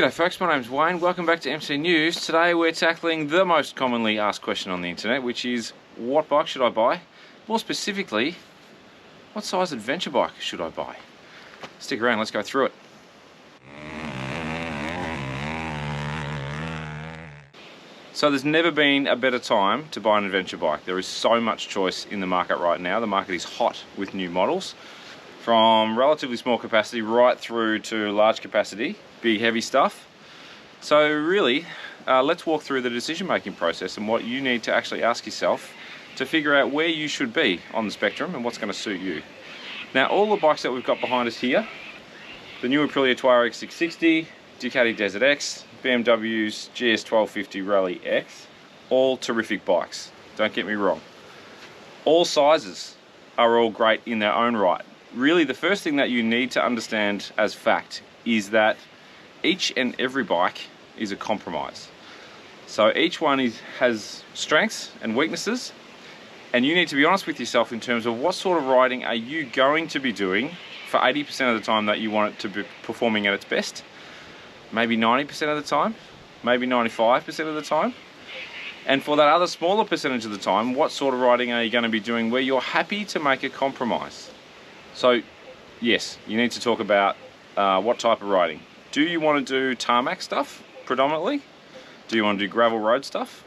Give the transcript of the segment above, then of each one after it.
G'day folks, my name's Wayne. Welcome back to MC News. Today we're tackling the most commonly asked question on the internet, which is what bike should I buy? More specifically, what size adventure bike should I buy? Stick around, let's go through it. So there's never been a better time to buy an adventure bike. There is so much choice in the market right now. The market is hot with new models, from relatively small capacity right through to large capacity, big heavy stuff. So really, let's walk through the decision making process and what you need to actually ask yourself to figure out where you should be on the spectrum and what's going to suit you. Now, all the bikes that we've got behind us here, the new Aprilia Touareg 660, Ducati Desert X, BMW's GS 1250 Rally X, all terrific bikes, don't get me wrong. All sizes are all great in their own right. Really, the first thing that you need to understand as fact is that each and every bike is a compromise. So each one has strengths and weaknesses, and you need to be honest with yourself in terms of what sort of riding are you going to be doing for 80% of the time that you want it to be performing at its best. Maybe 90% of the time, maybe 95% of the time. And for that other smaller percentage of the time, what sort of riding are you going to be doing where you're happy to make a compromise? So yes, you need to talk about what type of riding. Do you want to do tarmac stuff predominantly? Do you want to do gravel road stuff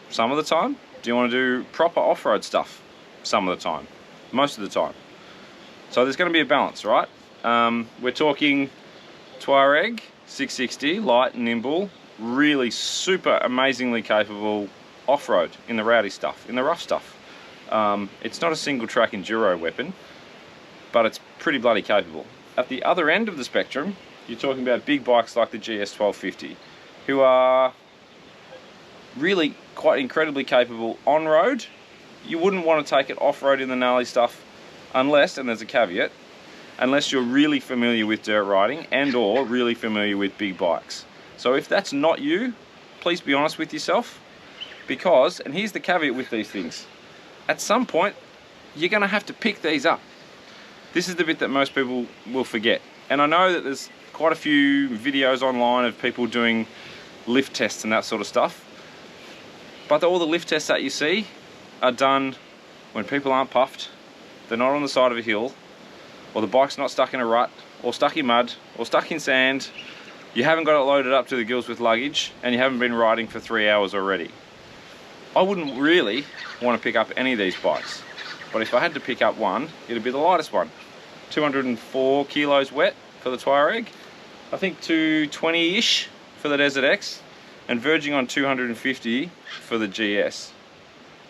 some of the time? Do you want to do proper off-road stuff some of the time? Most of the time. So there's going to be a balance, right? We're talking Touareg 660, light, nimble, really super amazingly capable off-road in the rowdy stuff, in the rough stuff. It's not a single track enduro weapon, but it's pretty bloody capable. At the other end of the spectrum, you're talking about big bikes like the GS 1250, who are really quite incredibly capable on-road. You wouldn't want to take it off-road in the gnarly stuff unless, and there's a caveat, unless you're really familiar with dirt riding and or really familiar with big bikes. So if that's not you, please be honest with yourself, because, and here's the caveat with these things, at some point you're going to have to pick these up. This is the bit that most people will forget. And I know that there's quite a few videos online of people doing lift tests and that sort of stuff, but all the lift tests that you see are done when people aren't puffed, they're not on the side of a hill, or the bike's not stuck in a rut, or stuck in mud, or stuck in sand, you haven't got it loaded up to the gills with luggage, and you haven't been riding for 3 hours already. I wouldn't really want to pick up any of these bikes, but if I had to pick up one, it'd be the lightest one. 204 kilos wet for the Touareg, I think 220-ish for the Desert X, and verging on 250 for the GS.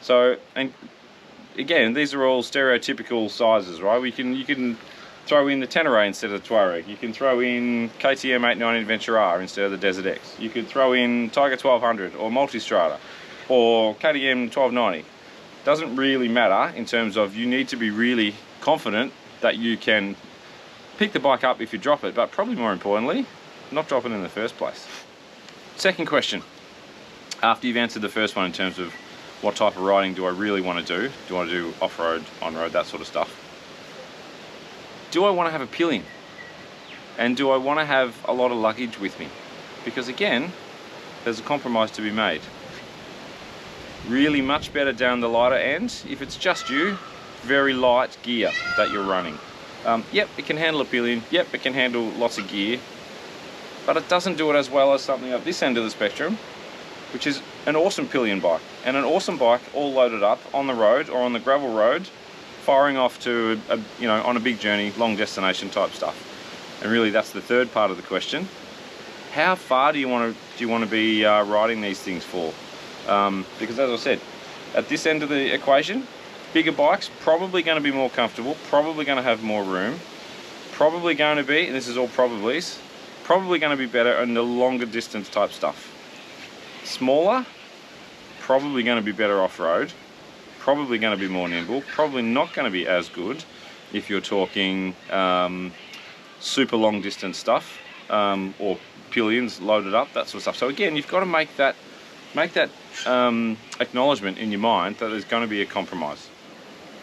So, and again, these are all stereotypical sizes, right? You can throw in the Tenere instead of the Touareg. You can throw in KTM 890 Adventure R instead of the Desert X. You could throw in Tiger 1200 or Multistrada or KTM 1290. Doesn't really matter in terms of, you need to be really confident that you can pick the bike up if you drop it, but probably more importantly, not drop it in the first place. Second question, after you've answered the first one in terms of what type of riding do I really want to do? Do I want to do off-road, on-road, that sort of stuff? Do I want to have a pillion? And do I want to have a lot of luggage with me? Because again, there's a compromise to be made. Really much better down the lighter end. If it's just you, very light gear that you're running. Yep, it can handle a pillion. Yep, it can handle lots of gear. But it doesn't do it as well as something at this end of the spectrum, which is an awesome pillion bike, and an awesome bike all loaded up on the road or on the gravel road, firing off to on a big journey, long destination type stuff. And really, that's the third part of the question: how far do you want to be riding these things for? Because as I said, at this end of the equation, bigger bikes probably going to be more comfortable, probably going to have more room, probably going to be, and this is all probablys, probably going to be better in the longer distance type stuff. Smaller, probably going to be better off-road, probably going to be more nimble, probably not going to be as good if you're talking super long distance stuff, or pillions loaded up, that sort of stuff. So again, you've got to make that acknowledgement in your mind that there's going to be a compromise.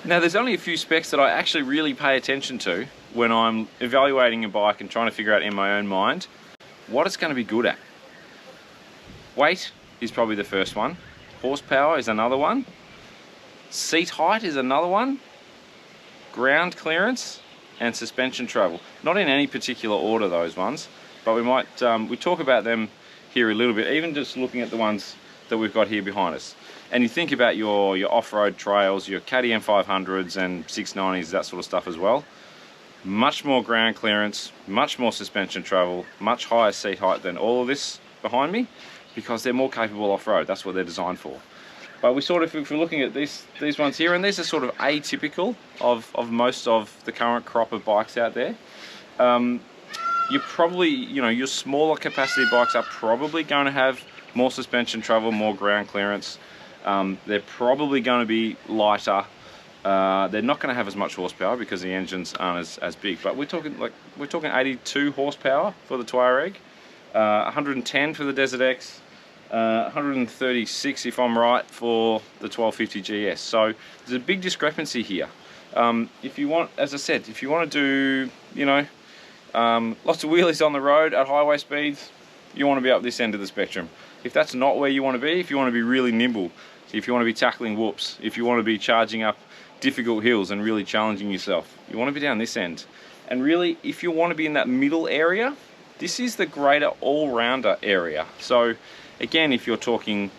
Now, there's only a few specs that I actually really pay attention to when I'm evaluating a bike and trying to figure out in my own mind what it's going to be good at. Weight is probably the first one. Horsepower is another one. Seat height is another one. Ground clearance and suspension travel. Not in any particular order, those ones, but we might we talk about them here a little bit, even just looking at the ones that we've got here behind us. And you think about your off-road trails, your KTM 500s and 690s, that sort of stuff as well. Much more ground clearance, much more suspension travel, much higher seat height than all of this behind me, because they're more capable off-road. That's what they're designed for. But we sort of, if we're looking at these ones here, and these are sort of atypical of most of the current crop of bikes out there. You're probably, you know, your smaller capacity bikes are probably going to have more suspension travel, more ground clearance. They're probably going to be lighter. They're not going to have as much horsepower because the engines aren't as big. But we're talking 82 horsepower for the Touareg, 110 for the Desert X, 136 if I'm right for the 1250 GS. So there's a big discrepancy here. If you want, as I said, if you want to do, you know, lots of wheelies on the road at highway speeds, you want to be up this end of the spectrum. If that's not where you want to be, if you want to be really nimble, if you want to be tackling whoops, if you want to be charging up difficult hills and really challenging yourself, you want to be down this end. And really, if you want to be in that middle area, this is the greater all-rounder area. So again, if you're talking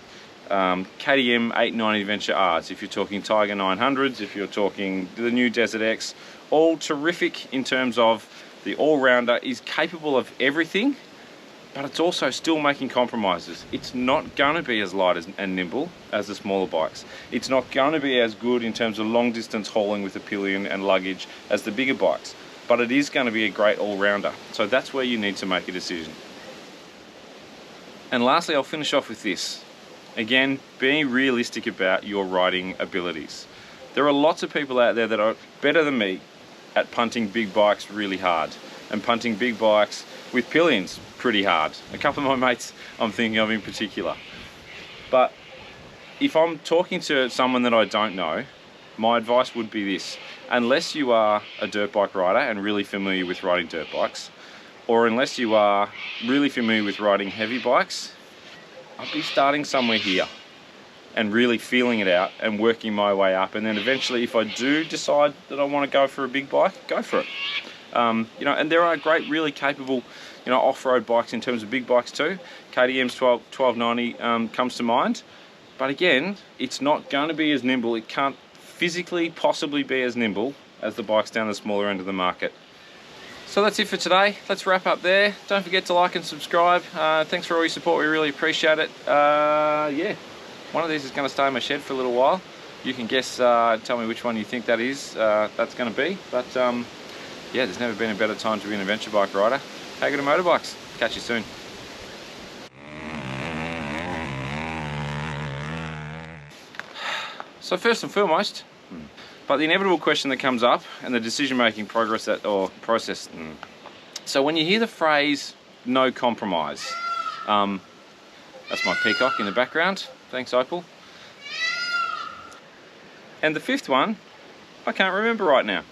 KTM 890 Adventure R's, if you're talking Tiger 900s, if you're talking the new Desert X, all terrific in terms of the all-rounder is capable of everything, but it's also still making compromises. It's not going to be as light and nimble as the smaller bikes. It's not going to be as good in terms of long distance hauling with a pillion and luggage as the bigger bikes, but it is going to be a great all-rounder. So that's where you need to make a decision. And lastly, I'll finish off with this. Again, being realistic about your riding abilities. There are lots of people out there that are better than me at punting big bikes really hard and punting big bikes with pillions pretty hard. A couple of my mates I'm thinking of in particular. But if I'm talking to someone that I don't know, my advice would be this: unless you are a dirt bike rider and really familiar with riding dirt bikes, or unless you are really familiar with riding heavy bikes, I'd be starting somewhere here and really feeling it out and working my way up, and then eventually, if I do decide that I want to go for a big bike, go for it. You know, and there are great, really capable, you know, off-road bikes in terms of big bikes too. KTM's 1290 comes to mind, but again, it's not going to be as nimble. It can't physically possibly be as nimble as the bikes down the smaller end of the market. So that's it for today. Let's wrap up there. Don't forget to like and subscribe. Thanks for all your support. We really appreciate it. Yeah, one of these is going to stay in my shed for a little while. You can guess, tell me which one you think that is. That's going to be. But yeah, there's never been a better time to be an adventure bike rider. How good are motorbikes? Catch you soon. So first and foremost, but the inevitable question that comes up and the decision-making process. So when you hear the phrase "no compromise," that's my peacock in the background. Thanks, Opal. And the fifth one, I can't remember right now.